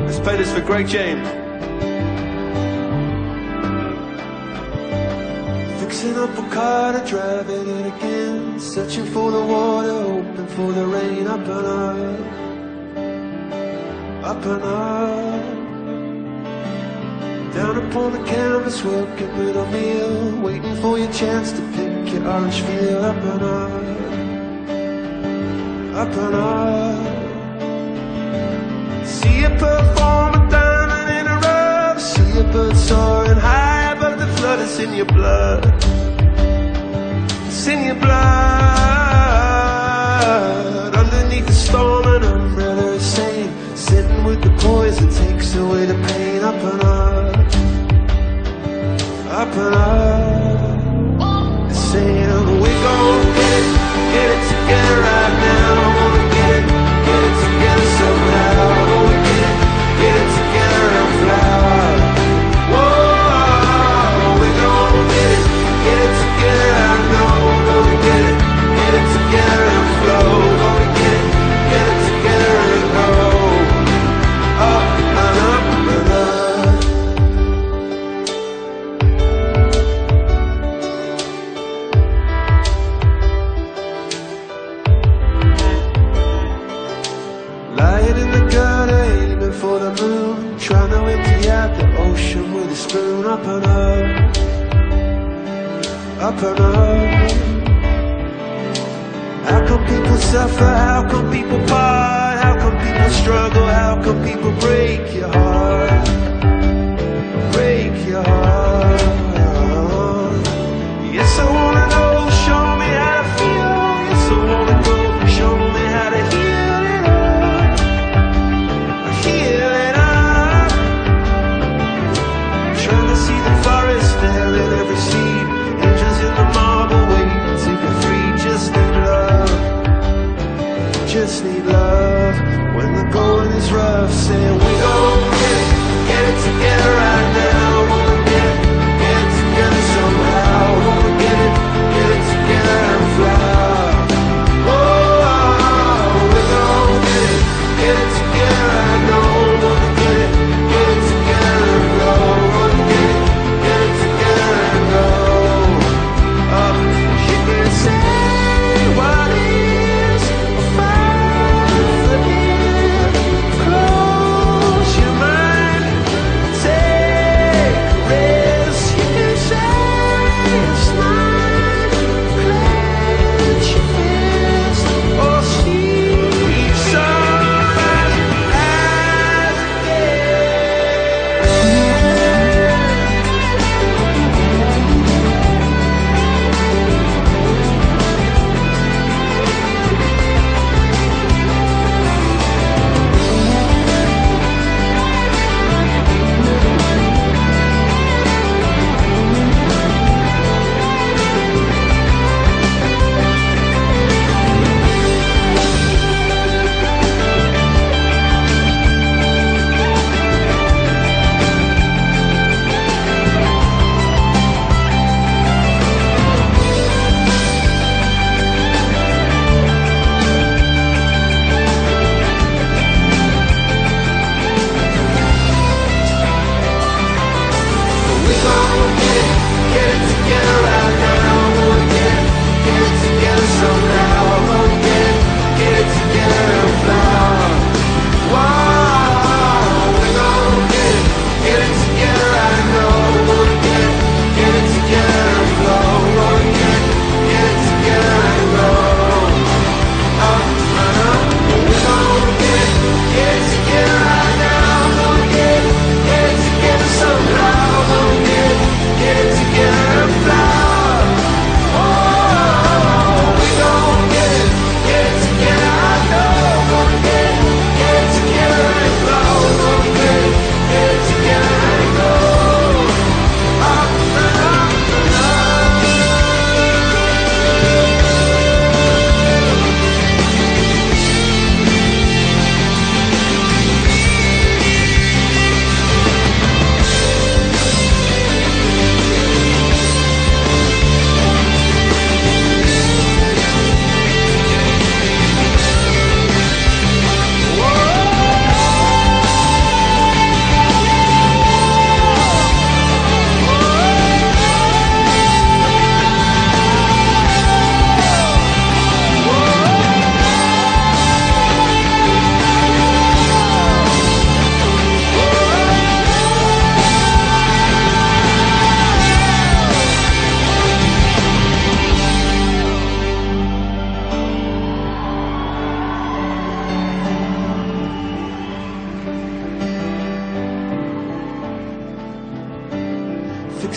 Let's play this for Greg James. Fixing up a car to driving it again, searching for the water, hoping for the rain. Up and up, up and up. Down upon the canvas, working with a meal, waiting for your chance to pick your orange field. Up and up, up and up. See a perform a diamond in a rough, see a bird soaring high above the flood. It's in your blood, it's in your blood. Underneath the storm, an umbrella is saying, sitting with the poison takes away the pain. Up and up, up and up. It's saying, we gon' get it together right now. I wanna get it together somehow. I wanna get it together and fly. Whoa, we gon' get it together. I know we're gonna get it together and flow. Gonna get it together and go up and up and up. Lying in the gutter, aiming for the moon, trying to empty out the ocean with a spoon. Up and up, up and up. How come people suffer? How come people part? How come people struggle? How come people break your heart? Break your heart. Yes, I wanna know, show me how to feel. Yes, I wanna go, show me how to heal it up. Heal it up. Trying to see the forest there in every seed. Angels in the marble waiting to be free. Just need love, just need love. When the going is rough, saying we gon' get it together right now. Wanna get it together somehow. Wanna get it together and fly. Oh, we gon' get it together. I know. Wanna get it together and go. Wanna get it together and go up. You can say what is fine. Close your mind.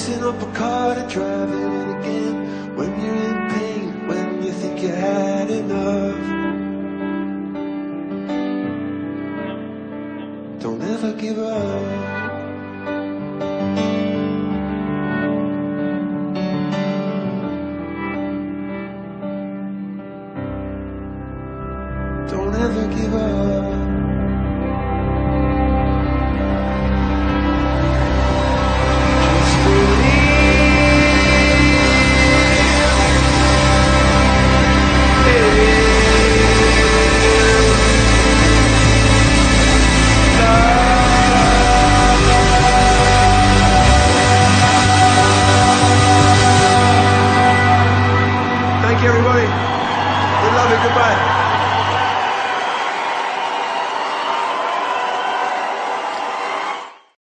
fixing up a car and driving it again. When you're in pain, when you think you had enough. Don't ever give up. Don't ever give up.